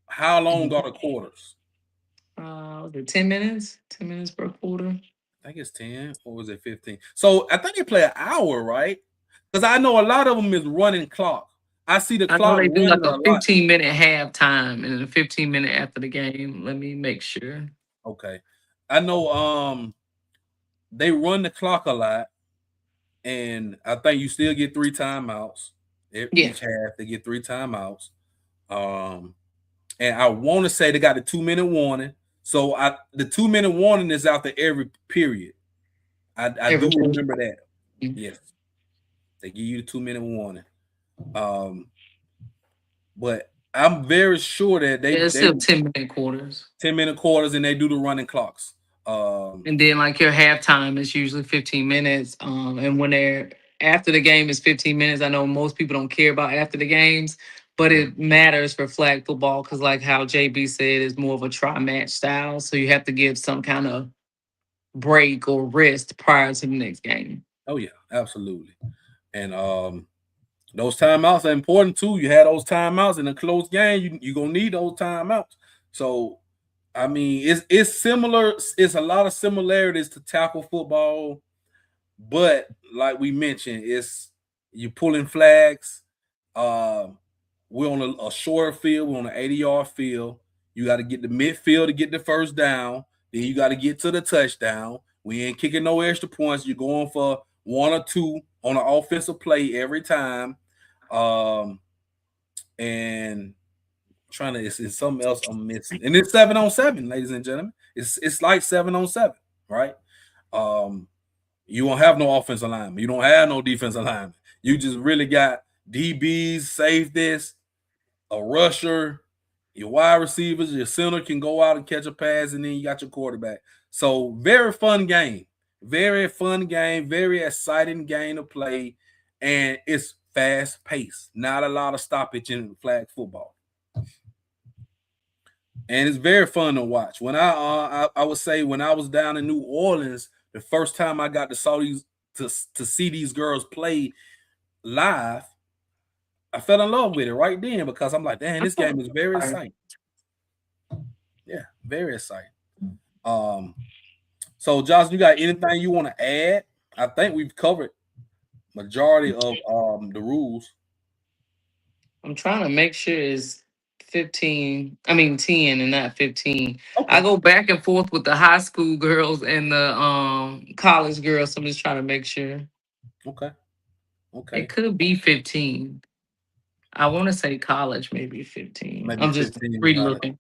Speaker 1: How long are the quarters?
Speaker 2: Was it 10 minutes? 10 minutes per quarter.
Speaker 1: I think it's 10 or was it 15? So I think they play an hour, right? Because I know a lot of them is running clock. I see the
Speaker 2: I know
Speaker 1: clock
Speaker 2: they do like
Speaker 1: running
Speaker 2: a
Speaker 1: a lot.
Speaker 2: 15-minute halftime and then a 15-minute after the game. Let me make sure.
Speaker 1: Okay. I know they run the clock a lot, and I think you still get 3 timeouts.
Speaker 2: Yeah,
Speaker 1: Each half they get 3 timeouts. Um and I want to say they got the 2 minute warning. So the 2 minute warning is after every period. I do
Speaker 2: everything.
Speaker 1: remember that. Yes. They give you the 2 minute warning. Um but I'm very sure that
Speaker 2: Yeah,
Speaker 1: they
Speaker 2: it's
Speaker 1: they
Speaker 2: still 10-minute quarters.
Speaker 1: 10-minute quarters and they do the running clocks.
Speaker 2: And then like your halftime is usually 15 minutes. And when they're after the game is 15 minutes. I know most people don't care about after the games, but
Speaker 1: Mhm.
Speaker 2: it matters for flag football because like how JB said, it's more of a try match style. So you have to give some kind of break or rest prior to the next game.
Speaker 1: Oh yeah, absolutely. And those timeouts are important too. You had those timeouts in a close game. You gonna need those timeouts. So I mean, it's similar. It's a lot of similarities to tackle football, but like we mentioned, it's you pulling flags. Um, we're on a shorter field. We're on an 80-yard field. You got to get the midfield to get the first down. Then you got to get to the touchdown. We ain't kicking no extra points. You're going for 1 or 2 on an offensive play every time. Um, and trying to it's something else I'm missing. And it's 7-on-7, ladies and gentlemen. It's like 7-on-7, right? Um, you won't have no offensive lineman. You don't have no defensive lineman. You just really got DBs, safeties, a rusher, your wide receivers, your center can go out and catch a pass, and then you got your quarterback. So very fun game. Very fun game, very exciting game to play, and it's fast paced. Not a lot of stoppage in flag football, and it's very fun to watch. When I would say when I was down in New Orleans, the first time I got to saw these to see these girls play live, I fell in love with it right then because I'm like, damn, this game is very exciting. Yeah, very exciting. Um, so Josh, you got anything you want to add? I think we've covered majority of the rules.
Speaker 2: I'm trying to make sure it's 15. I mean 10 and not 15. I
Speaker 1: Okay,
Speaker 2: go back and forth with the high school girls and the college girls. So I'm just trying to make sure.
Speaker 1: okay,
Speaker 2: It
Speaker 1: okay.
Speaker 2: could be 15. I want to say college, maybe 15.
Speaker 1: Maybe
Speaker 2: I'm just
Speaker 1: 15 in high.
Speaker 2: re-looking.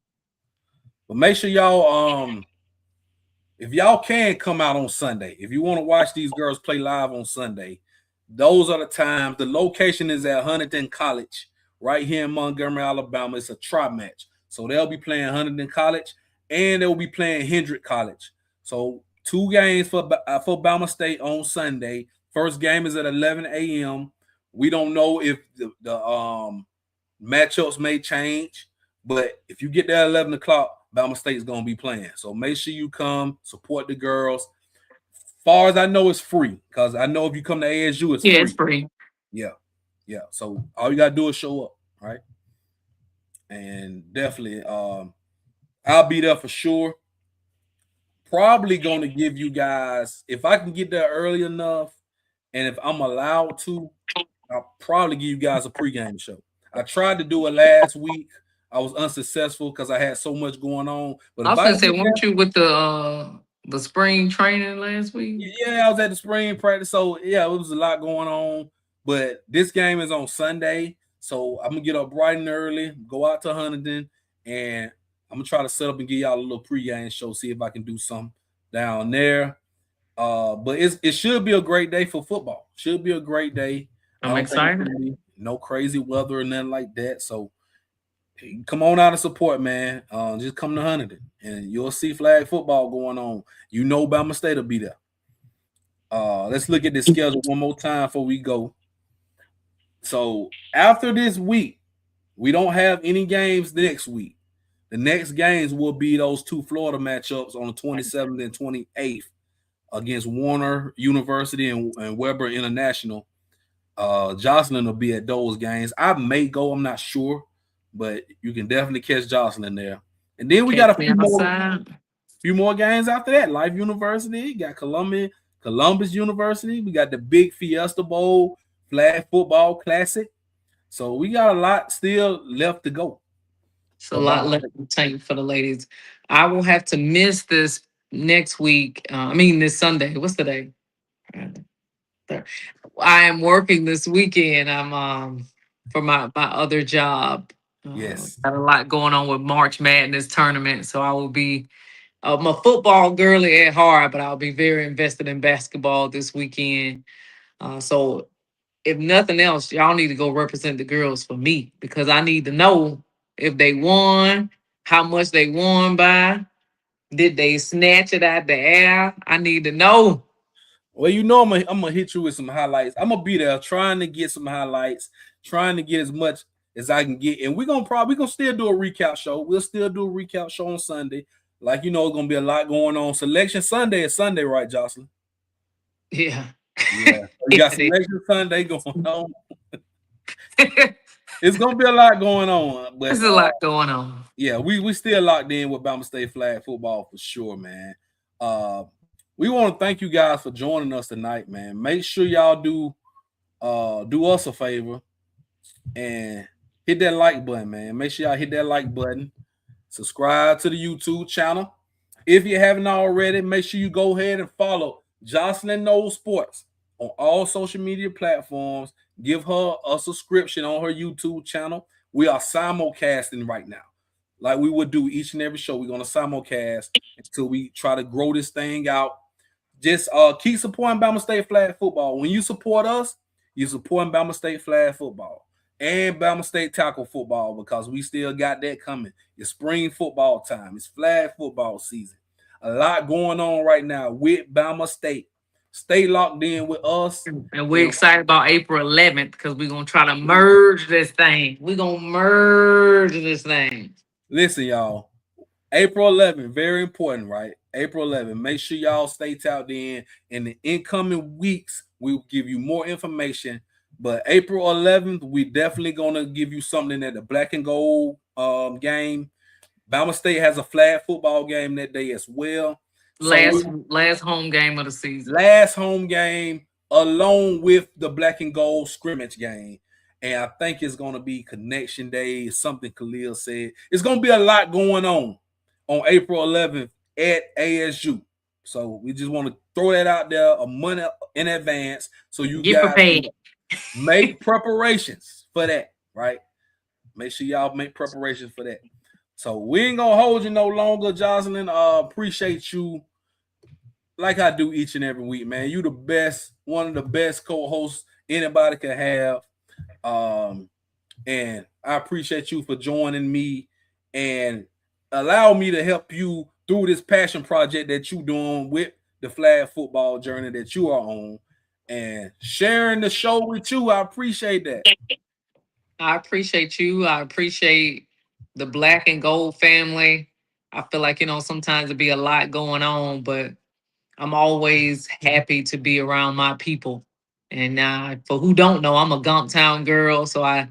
Speaker 1: But make sure y'all if y'all can come out on Sunday, if you want to watch these girls play live on Sunday, those are the times. The location is at Huntington College, right here in Montgomery, Alabama. It's a tri match. So they'll be playing Huntington College and they'll be playing Hendrick College. So two games for Bama State on Sunday. First game is at 11 a.m. We don't know if the matchups may change, but if you get there at 11 o'clock, Bama State is going to be playing. So make sure you come support the girls. Far as I know, it's free because I know if you come to ASU, it's
Speaker 2: Yeah, it's
Speaker 1: free.
Speaker 2: free.
Speaker 1: Yeah, yeah. So all you gotta do is show up, right? And definitely, I'll be there for sure. Probably going to give you guys, if I can get there early enough, and if I'm allowed to, I'll probably give you guys a pregame show. I tried to do it last week. I was unsuccessful because I had so much going on. But
Speaker 2: I
Speaker 1: if
Speaker 2: was
Speaker 1: I
Speaker 2: gonna
Speaker 1: can
Speaker 2: say,
Speaker 1: get there,
Speaker 2: weren't you with the spring training last week?
Speaker 1: yeah, I was at the spring practice. So yeah, it was a lot going on. But this game is on Sunday. So I'm gonna get up bright and early, go out to Huntington, and I'm gonna try to set up and give y'all a little pregame show, see if I can do something down there. But it should be a great day for football. Should be a great day. I
Speaker 2: I'm
Speaker 1: don't think it's
Speaker 2: excited.
Speaker 1: gonna be no crazy weather or nothing like that. So come on out and support, man. Just come to Huntington, and you'll see flag football going on. You know, Bama State will be there. Let's look at the schedule one more time before we go. So after this week, we don't have any games next week. The next games will be those two Florida matchups on the 27th and 28th against Warner University and Weber International. Jocelyn will be at those games. I may go, I'm not sure, but you can definitely catch Jocelyn there. And then we got
Speaker 2: Catch
Speaker 1: a
Speaker 2: me outside.
Speaker 1: few more games after that. Life University, got Columbus University. We got the big Fiesta Bowl, Flag Football Classic. So we got a lot still left to go
Speaker 2: It's a
Speaker 1: for
Speaker 2: lot
Speaker 1: Bama
Speaker 2: left
Speaker 1: State.
Speaker 2: to take for the ladies. I will have to miss this next week. I mean, this Sunday. What's the day? Thir- I am working this weekend. I'm for my other job.
Speaker 1: Yes.
Speaker 2: Got a lot going on with March Madness tournament, so I will be. I'm a football girly at heart, but I'll be very invested in basketball this weekend. So if nothing else, y'all need to go represent the girls for me because I need to know if they won, how much they won by, did they snatch it out the air? I need to know.
Speaker 1: Well, you know I'm gonna hit you with some highlights. I'm gonna be there trying to get some highlights, trying to get as much as I can get. And we're gonna still do a recap show. We'll still do a recap show on Sunday. Like it's gonna be a lot going on. Selection Sunday is Sunday, right, Jocelyn?
Speaker 2: Yeah.
Speaker 1: Yeah. So you
Speaker 2: Yeah,
Speaker 1: got
Speaker 2: it
Speaker 1: Selection Sunday going on.
Speaker 2: is.
Speaker 1: It's gonna be a lot going on, but
Speaker 2: There's a lot going on.
Speaker 1: yeah, we still locked in with Bama State flag football for sure, man. Uh, we want to thank you guys for joining us tonight, man. Make sure y'all do us a favor and hit that like button, man. Make sure y'all hit that like button. Subscribe to the YouTube channel. If you haven't already, make sure you go ahead and follow Jocelyn Knowles Sports on all social media platforms. Give her a subscription on her YouTube channel. We are simulcasting right now. Like we would do each and every show. We're going to simulcast until we try to grow this thing out. Just keep supporting Bama State flag football. When you support us, you're supporting Bama State flag football and Bama State tackle football because we still got that coming. It's spring football time. It's flag football season. A lot going on right now with Bama State. Stay locked in with us.
Speaker 2: And we're excited about April 11th because we're gonna try to merge this thing. We're gonna merge this thing.
Speaker 1: Listen, y'all. April 11th, very important, right? April 11th. Make sure y'all stay tapped in. In the incoming weeks, we will give you more information. But April 11th, we definitely gonna give you something at the Black and Gold game. Bama State has a flag football game that day as well.
Speaker 2: Last home game of the season.
Speaker 1: Last home game along with the Black and Gold scrimmage game. And I think it's going to be Connection Day, something Khalil said. It's going to be a lot going on April 11th at ASU. So we just want to throw that out there a month in advance so you
Speaker 2: Get
Speaker 1: guys
Speaker 2: prepared.
Speaker 1: make preparations for that, right? Make sure y'all make preparations for that. So we ain't going to hold you no longer, Jocelyn. Appreciate you like I do each and every week, man. You the best, one of the best co-hosts anybody can have. And I appreciate you for joining me and allow me to help you through this passion project that you doing with the flag football journey that you are on and sharing the show with you. I appreciate that.
Speaker 2: I appreciate you. I appreciate the Black and Gold family. I feel like, sometimes it be a lot going on, but I'm always happy to be around my people. And for who don't know, I'm a Gumptown girl, so I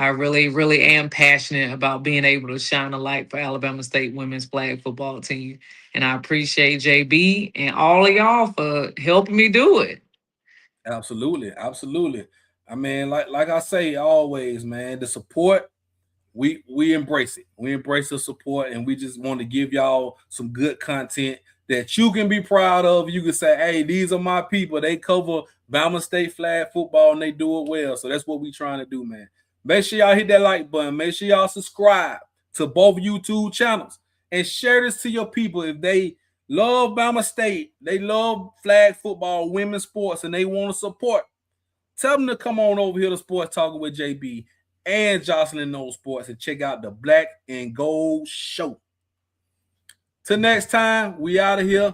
Speaker 2: really, really am passionate about being able to shine a light for Alabama State women's flag football team. And I appreciate JB and all of y'all for helping me do it.
Speaker 1: Absolutely, absolutely. I mean, like I say always, man, the support we embrace it. We embrace the support, and we just want to give y'all some good content that you can be proud of. You can say, hey, these are my people. They cover Bama State flag football and they do it well. So that's what we trying to do, man. Make sure y'all hit that like button. Make sure y'all subscribe to both YouTube channels and share this to your people. If they love Bama State, they love flag football, women's sports, and they want to support, tell them to come on over here to Sports Talking with JB and Jocelyn Knows Sports and check out the Black and Gold Show. Till next time, we out of here.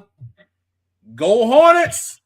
Speaker 1: Go Hornets!